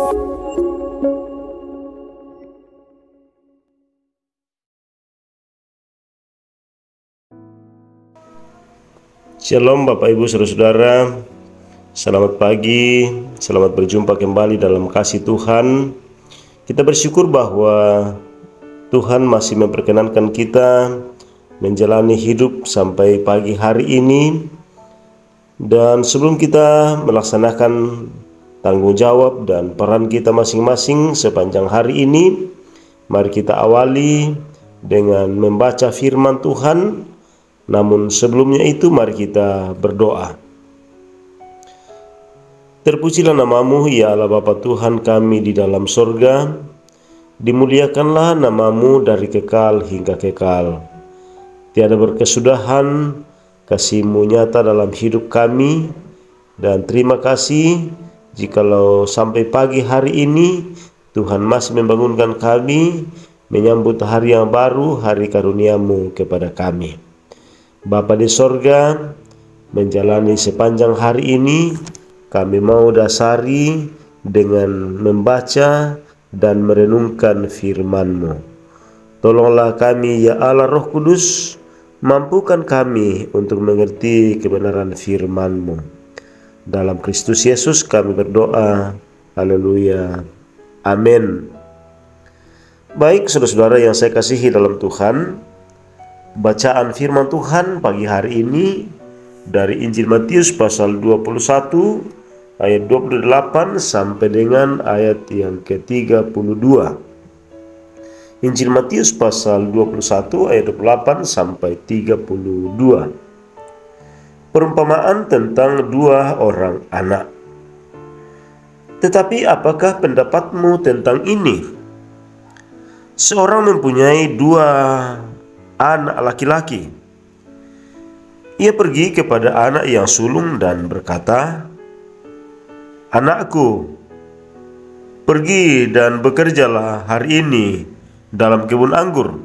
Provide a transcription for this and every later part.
Shalom Bapak Ibu Saudara-saudara, selamat pagi, selamat berjumpa kembali dalam kasih Tuhan. Kita bersyukur bahwa Tuhan masih memperkenankan kita menjalani hidup sampai pagi hari ini. Dan sebelum kita melaksanakan tanggung jawab dan peran kita masing-masing sepanjang hari ini, mari kita awali dengan membaca firman Tuhan. Namun sebelumnya itu mari kita berdoa. Terpujilah namamu ya Allah Bapa Tuhan kami di dalam sorga. Dimuliakanlah namamu dari kekal hingga kekal. Tiada berkesudahan kasih-Mu nyata dalam hidup kami. Dan terima kasih jikalau sampai pagi hari ini Tuhan masih membangunkan kami menyambut hari yang baru, hari karunia-Mu kepada kami. Bapa di sorga, menjalani sepanjang hari ini, kami mau dasari dengan membaca dan merenungkan firman-Mu. Tolonglah kami ya Allah Roh Kudus, mampukan kami untuk mengerti kebenaran firman-Mu. Dalam Kristus Yesus kami berdoa, haleluya, amin. Baik saudara-saudara yang saya kasihi dalam Tuhan, bacaan firman Tuhan pagi hari ini dari Injil Matius pasal 21 ayat 28 sampai dengan ayat yang ke-32. Injil Matius pasal 21 ayat 28 sampai 32. Perumpamaan tentang dua orang anak. Tetapi apakah pendapatmu tentang ini? Seorang mempunyai dua anak laki-laki. Ia pergi kepada anak yang sulung dan berkata, "Anakku, pergi dan bekerjalah hari ini dalam kebun anggur."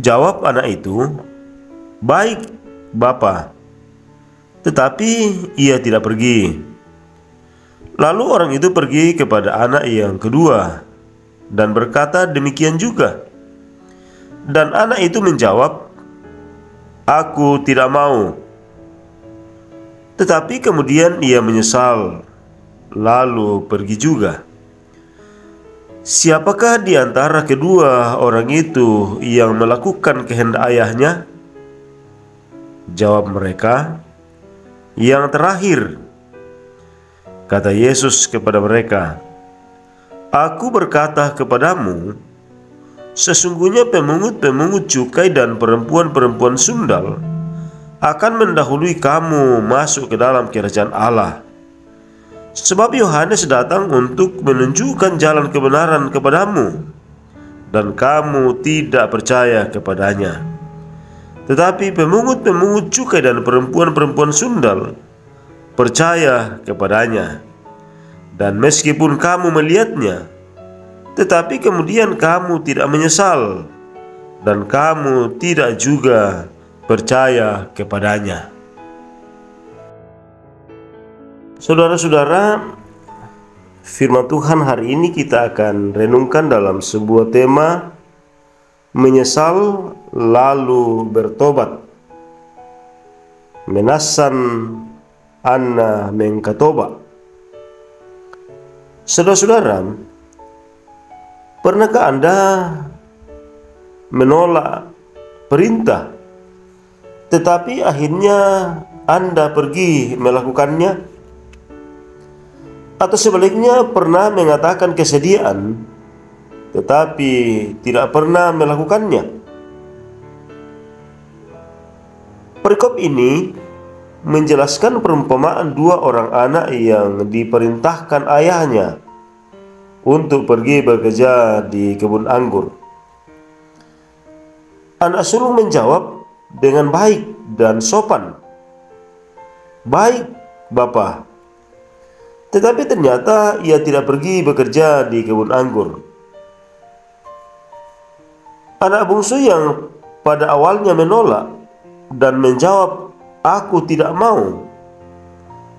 Jawab anak itu, "Baik, Bapa." Tetapi ia tidak pergi. Lalu orang itu pergi kepada anak yang kedua dan berkata demikian juga. Dan anak itu menjawab, "Aku tidak mau." Tetapi kemudian ia menyesal, lalu pergi juga. Siapakah di antara kedua orang itu yang melakukan kehendak ayahnya? Jawab mereka, "Yang terakhir." Kata Yesus kepada mereka, "Aku berkata kepadamu, sesungguhnya pemungut-pemungut cukai dan perempuan-perempuan sundal akan mendahului kamu masuk ke dalam kerajaan Allah. Sebab Yohanes datang untuk menunjukkan jalan kebenaran kepadamu, dan kamu tidak percaya kepadanya. Tetapi pemungut-pemungut cukai dan perempuan-perempuan sundal percaya kepadanya. Dan meskipun kamu melihatnya, tetapi kemudian kamu tidak menyesal, dan kamu tidak juga percaya kepadanya." Saudara-saudara, firman Tuhan hari ini kita akan renungkan dalam sebuah tema, menyesal lalu bertobat. Menasan anna mengkatoba. Saudara-saudara, pernahkah Anda menolak perintah, tetapi akhirnya Anda pergi melakukannya? Atau sebaliknya, pernah mengatakan kesediaan, tetapi tidak pernah melakukannya? Perikop ini menjelaskan perumpamaan dua orang anak yang diperintahkan ayahnya untuk pergi bekerja di kebun anggur. Anak sulung menjawab dengan baik dan sopan, "Baik, Bapa." Tetapi ternyata ia tidak pergi bekerja di kebun anggur. Anak bungsu yang pada awalnya menolak dan menjawab, "Aku tidak mau,"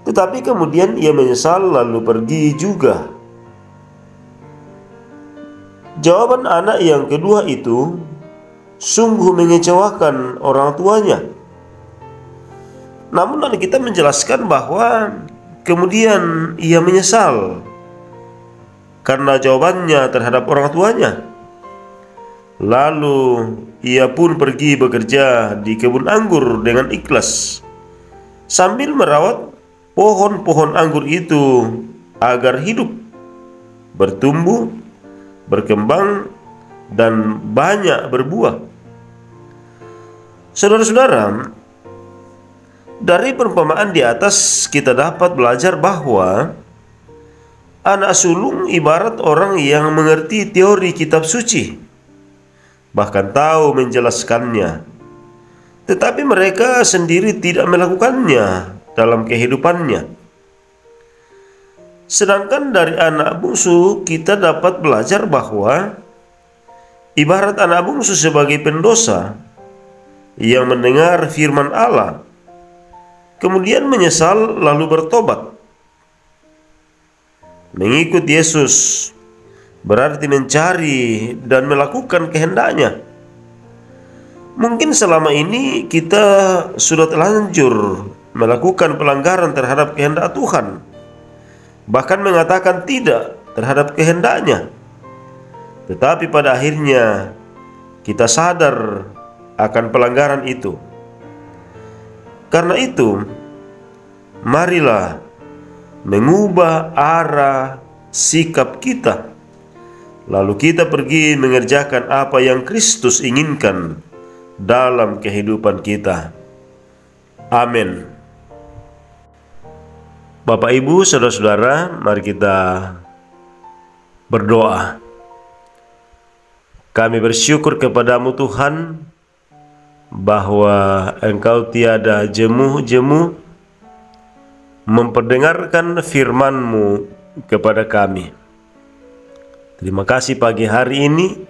Tetapi kemudian ia menyesal lalu pergi juga. Jawaban anak yang kedua itu sungguh mengecewakan orang tuanya. Namun Alkitab menjelaskan bahwa kemudian ia menyesal karena jawabannya terhadap orang tuanya. Lalu ia pun pergi bekerja di kebun anggur dengan ikhlas, sambil merawat pohon-pohon anggur itu agar hidup, bertumbuh, berkembang, dan banyak berbuah. Saudara-saudara, dari perumpamaan di atas kita dapat belajar bahwa anak sulung ibarat orang yang mengerti teori kitab suci, bahkan tahu menjelaskannya, tetapi mereka sendiri tidak melakukannya dalam kehidupannya. Sedangkan dari anak bungsu kita dapat belajar bahwa ibarat anak bungsu sebagai pendosa yang mendengar firman Allah, kemudian menyesal lalu bertobat. Mengikut Yesus berarti mencari dan melakukan kehendaknya. Mungkin selama ini kita sudah terlanjur melakukan pelanggaran terhadap kehendak Tuhan, bahkan mengatakan tidak terhadap kehendaknya. Tetapi pada akhirnya kita sadar akan pelanggaran itu. Karena itu, marilah mengubah arah sikap kita, lalu kita pergi mengerjakan apa yang Kristus inginkan dalam kehidupan kita. Amin. Bapak, Ibu, saudara-saudara, mari kita berdoa. Kami bersyukur kepadamu Tuhan, bahwa Engkau tiada jemu-jemu memperdengarkan firman-Mu kepada kami. Terima kasih pagi hari ini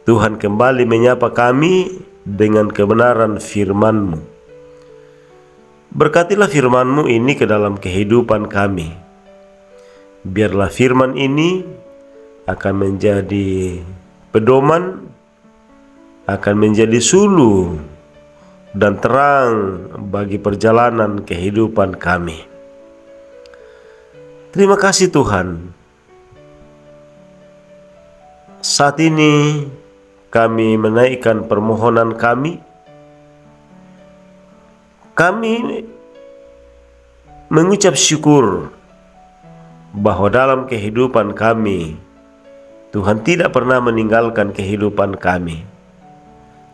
Tuhan kembali menyapa kami dengan kebenaran firman-Mu. Berkatilah firman-Mu ini ke dalam kehidupan kami. Biarlah firman ini akan menjadi pedoman, akan menjadi suluh dan terang bagi perjalanan kehidupan kami. Terima kasih Tuhan. Saat ini kami menaikkan permohonan kami. Kami mengucap syukur bahwa dalam kehidupan kami Tuhan tidak pernah meninggalkan kehidupan kami.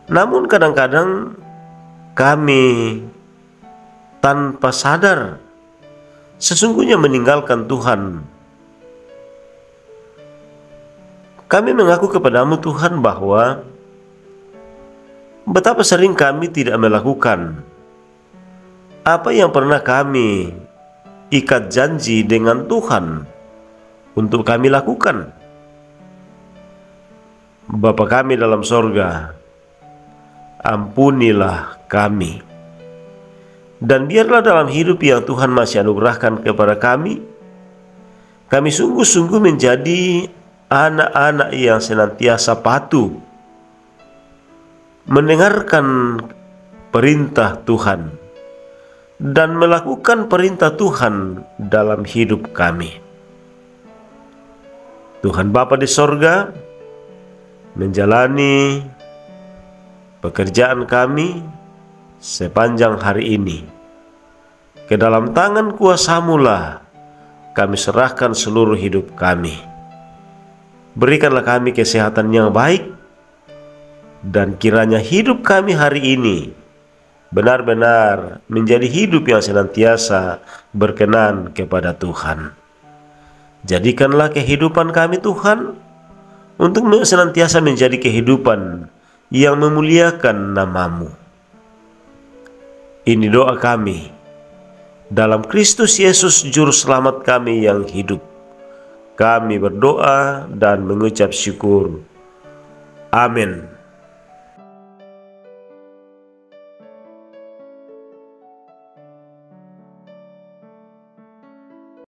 Namun kadang-kadang kami tanpa sadar sesungguhnya meninggalkan Tuhan. Kami mengaku kepadamu Tuhan bahwa betapa sering kami tidak melakukan apa yang pernah kami ikat janji dengan Tuhan untuk kami lakukan. Bapa kami dalam sorga, ampunilah kami. Dan biarlah dalam hidup yang Tuhan masih anugerahkan kepada kami sungguh-sungguh menjadi anak-anak yang senantiasa patuh mendengarkan perintah Tuhan dan melakukan perintah Tuhan dalam hidup kami. Tuhan Bapa di sorga, menjalani pekerjaan kami sepanjang hari ini, ke dalam tangan kuasa-Mu lah kami serahkan seluruh hidup kami. Berikanlah kami kesehatan yang baik, dan kiranya hidup kami hari ini benar-benar menjadi hidup yang senantiasa berkenan kepada Tuhan. Jadikanlah kehidupan kami Tuhan untuk senantiasa menjadi kehidupan yang memuliakan nama-Mu. Ini doa kami dalam Kristus Yesus Juru Selamat kami yang hidup. Kami berdoa dan mengucap syukur. Amin.